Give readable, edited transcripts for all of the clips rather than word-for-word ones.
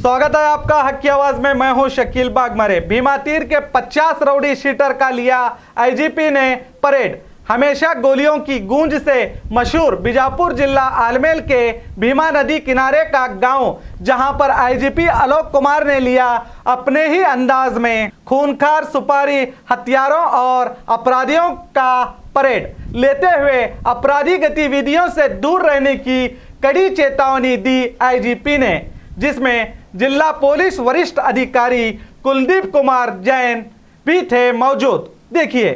स्वागत है आपका हक की आवाज में। मैं हूं शकील बागमरे। भीमा तीर के 50 राउडी शीटर का लिया आईजीपी ने परेड। हमेशा गोलियों की गूंज से मशहूर बीजापुर जिला आलमेल के भीमा नदी किनारे का गांव, जहां पर आईजीपी आलोक कुमार ने लिया अपने ही अंदाज में खूंखार सुपारी, हथियारों और अपराधियों का परेड लेते हुए अपराधी गतिविधियों से दूर रहने की कड़ी चेतावनी दी आईजीपी ने, जिसमें जिला पुलिस वरिष्ठ अधिकारी कुलदीप कुमार जैन भी थे मौजूद। देखिए।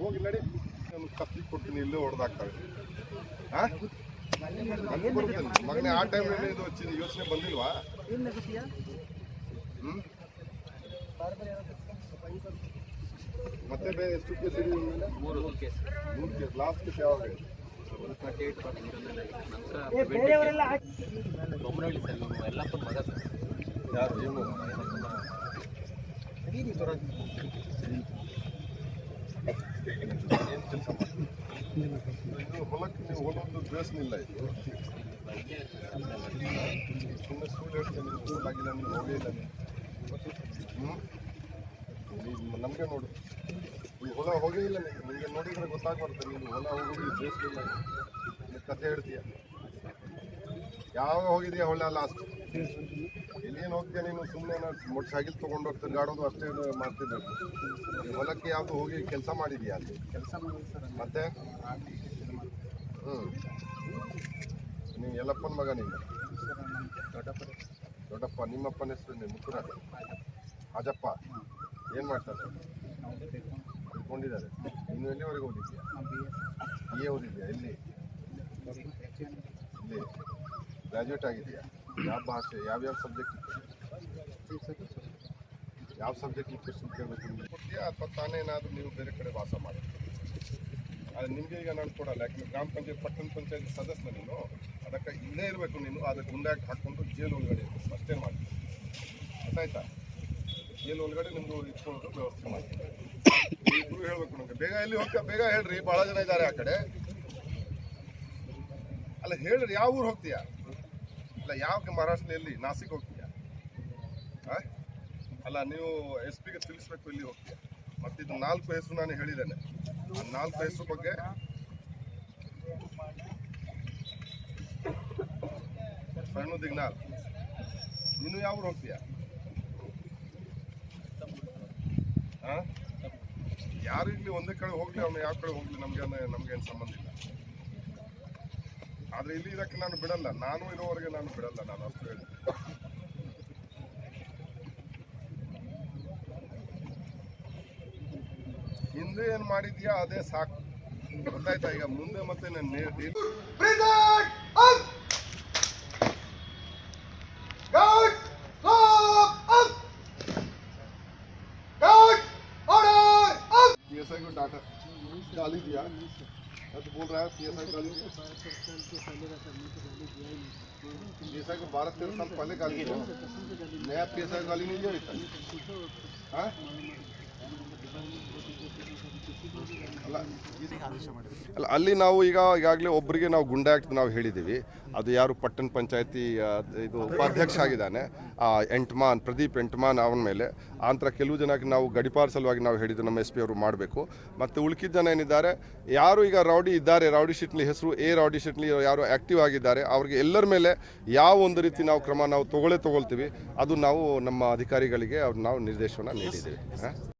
ಹೋಗಿ ನಡಿ, ಕತ್ತಿ ಕೊಡ್ತೀನಿ, ಇಲ್ಲೇ ಹೊಡೆದಾಕ್ತವೆ. ಮಗನೇ ಆ ಟೈಮ್ನಲ್ಲಿ ಇದು ಯೋಚನೆ ಬಂದಿಲ್ವಾ? ಮತ್ತೆ ಎಷ್ಟು ಕೇಸ್ ಇದೆ? 3 ಕೇಸ್. ಲಾಸ್ಟ್ ಕೇಸ್ ಯಾವಾಗ? ಯಾರು ಏನು ಕೆಲಸ ಮಾಡಿ ಹೊಲಕ್ಕೆ ನೀವು ಹೊಲೊಂದು ಬೇಸನಿಲ್ಲ. ಇದು ಸುಮ್ಮನೆ ಸುಳ್ಳು ಹೇಳ್ತೇನೆ, ಆಗಿಲ್ಲ, ನೀವು ಹೋಗೇ ಇಲ್ಲ. ನೀವು ನಮಗೆ ನೋಡು, ನೀವು ಹೊಲ ಹೋಗೇ ಇಲ್ಲ. ನಿಮಗೆ ನೋಡಿದ್ರೆ ಗೊತ್ತಾಗ್ಬಾರ್ದು, ನೀನು ಹೊಲ ಹೋಗೋದು ಬೇಸಲಿಲ್ಲ, ನೀವು ಕಥೆ ಹೇಳ್ತೀಯ. ಯಾವಾಗ ಹೋಗಿದೆಯಾ ಹೊಲ ಲಾಸ್ಟ್? ಇಲ್ಲೇನು ಹೋಗ್ತೀಯ ನೀನು? ಸುಮ್ಮನೆ ಮೋಟರ್ ಸೈಕಲ್ ತೊಗೊಂಡು ಹೋಗಿ ತಿರ್ಗಾಡೋದು ಅಷ್ಟೇ ಮಾಡ್ತಿರ್ಬೇಕು. ಹೊಲಕ್ಕೆ ಯಾವುದು ಹೋಗಿ ಕೆಲಸ ಮಾಡಿದೆಯಾ? ಅಲ್ಲಿ ಕೆಲಸ ಮತ್ತೆ ನೀವು ಎಲ್ಲಪ್ಪನ ಮಗ? ನೀನು ದೊಡ್ಡಪ್ಪ. ನಿಮ್ಮಪ್ಪನ ಹೆಸರು ಮುಕ್ಕುರ ಅಜಪ್ಪ. ಏನು ಮಾಡ್ತಾರೆ? ತಿಳ್ಕೊಂಡಿದ್ದಾರೆ. ಇನ್ನು ಎಲ್ಲಿವರೆಗೆ ಓದಿದ್ಯಾ? ಓದಿದ್ಯಾ? ಎಲ್ಲಿ? ಇಲ್ಲಿ ಗ್ರ್ಯಾಜುಯೇಟ್ ಆಗಿದೆಯಾ? ಯಾವ ಭಾಷೆ, ಯಾವ್ಯಾವ ಸಬ್ಜೆಕ್ಟ್ ಇತ್ತು? ಯಾವ ಸಬ್ಜೆಕ್ಟ್ ಇತ್ತು ಕೇಳಬೇಕು ಕೊಡ್ತೀಯಾ, ಅಥವಾ ತಾನೇನಾದರೂ ನೀವು ಬೇರೆ ಕಡೆ ವಾಸ ಮಾಡಿ? ಅದು ನಿಮಗೆ ಈಗ ನಾನು ಕೊಡಲ್ಲ. ಯಾಕಂದ್ರೆ ಗ್ರಾಮ ಪಂಚಾಯತ್, ಪಟ್ಟಣ ಪಂಚಾಯತ್ ಸದಸ್ಯ ನೀನು. ಅದಕ್ಕೆ ಇಲ್ಲೇ ಇರಬೇಕು ನೀನು. ಅದಕ್ಕೆ ಗುಂಡಾಗಿ ಹಾಕ್ಕೊಂಡು ಜೈಲು ಒಳಗಡೆ ಇರಬೇಕು, ಅಷ್ಟೇ ಮಾಡಿ. ಗೊತ್ತಾಯ್ತಾ? ಜೈಲು ಒಳಗಡೆ ನಿಮ್ಮದು ಇಟ್ಕೊಳ್ಳೋದು ವ್ಯವಸ್ಥೆ ಮಾಡ್ತೀನಿ. ಇಬ್ಬರು ಹೇಳ್ಬೇಕು ನಮಗೆ. ಬೇಗ ಎಲ್ಲಿ ಹೋಗ್ತಾ? ಬೇಗ ಹೇಳ್ರಿ, ಭಾಳ ಜನ ಇದ್ದಾರೆ ಆ ಕಡೆ. ಅಲ್ಲ ಹೇಳ್ರಿ, ಯಾವ ಊರು ಹೋಗ್ತೀಯಾ? ಇಲ್ಲ ಯಾವ ಮಹಾರಾಷ್ಟ್ರದಲ್ಲಿ ನಾಸಿಕ್ ಹೋಗ್ತೀಯಾ? ಅಲ್ಲ ನೀವು SP ಗೆ ತಿಳಿಸ್ಬೇಕು ಇಲ್ಲಿ ಹೋಗ್ತೀಯಾ. ಮತ್ತು ಇದು 4 ಹೆಸರು ನಾನು ಹೇಳಿದ್ದೇನೆ. ಆ 4 ಹೆಸರು ಬಗ್ಗೆ ಸಣ್ಣ ದಿಗ್ನಾಲ್. ನೀನು ಯಾವ ಊರು ಹೋಗ್ತೀಯಾ? ಯಾರು ಇಲ್ಲಿ ಒಂದೇ ಕಡೆ ಹೋಗ್ಲಿ, ಅವನು ಯಾವ ಕಡೆ ಹೋಗ್ಲಿ, ನಮ್ಗೇನು ಸಂಬಂಧ ಇಲ್ಲ. ಆದರೆ ಇಲ್ಲಿ ಇದಕ್ಕೆ ನಾನು ಬಿಡಲ್ಲ. ನಾನು ಇರೋವರೆಗೆ ನಾನು ಬಿಡಲ್ಲ. ನಾನು ಅಷ್ಟು ಹೇಳಿ ಹಿಂದೆ ಏನು ಮಾಡಿದ್ಯಾ ಅದೇ ಸಾಕು. ಗೊತ್ತಾಯ್ತಾ? ಈಗ ಮುಂದೆ ಮತ್ತೆ ನಾನು PSI को डाटा डाली दिया तो बोल रहा है PSI डाली दिया। PSI को 12-13 साल पहले गाली दिया, नया PSI गाली नहीं दिया इतना। ಅಲ್ಲ ಅಲ್ಲಿ ನಾವು ಈಗಾಗಲೇ ಒಬ್ಬರಿಗೆ ನಾವು ಗುಂಡಾಕ್ಟ್ ನಾವು ಹೇಳಿದ್ದೀವಿ. ಅದು ಯಾರು ಪಟ್ಟಣ ಪಂಚಾಯತಿ ಇದು ಉಪಾಧ್ಯಕ್ಷ ಆಗಿದ್ದಾನೆ, ಪ್ರದೀಪ್ ಎಂಟ್ಮಾನ್. ಅವನ ಮೇಲೆ ಆಂತರ ಕೆಲವು ಜನಕ್ಕೆ ನಾವು ಗಡಿಪಾರ್ ಸಲುವಾಗಿ ನಾವು ಹೇಳಿದ್ದು ನಮ್ಮ SP ಅವರು ಮಾಡಬೇಕು. ಮತ್ತು ಉಳ್ಕಿದ ಜನ ಏನಿದ್ದಾರೆ, ಯಾರು ಈಗ ರೌಡಿ ಇದ್ದಾರೆ, ರೌಡಿ ಶೀಟ್ಲಿ ಹೆಸರು ರೌಡಿ ಶೀಟ್ಲಿ ಯಾರು ಆ್ಯಕ್ಟಿವ್ ಆಗಿದ್ದಾರೆ, ಅವ್ರಿಗೆ ಎಲ್ಲರ ಮೇಲೆ ಯಾವ ಒಂದು ರೀತಿ ನಾವು ಕ್ರಮ ನಾವು ತಗೊಳ್ತೀವಿ. ಅದು ನಾವು ನಮ್ಮ ಅಧಿಕಾರಿಗಳಿಗೆ ನಾವು ನಿರ್ದೇಶನ ನೀಡಿದ್ದೀವಿ.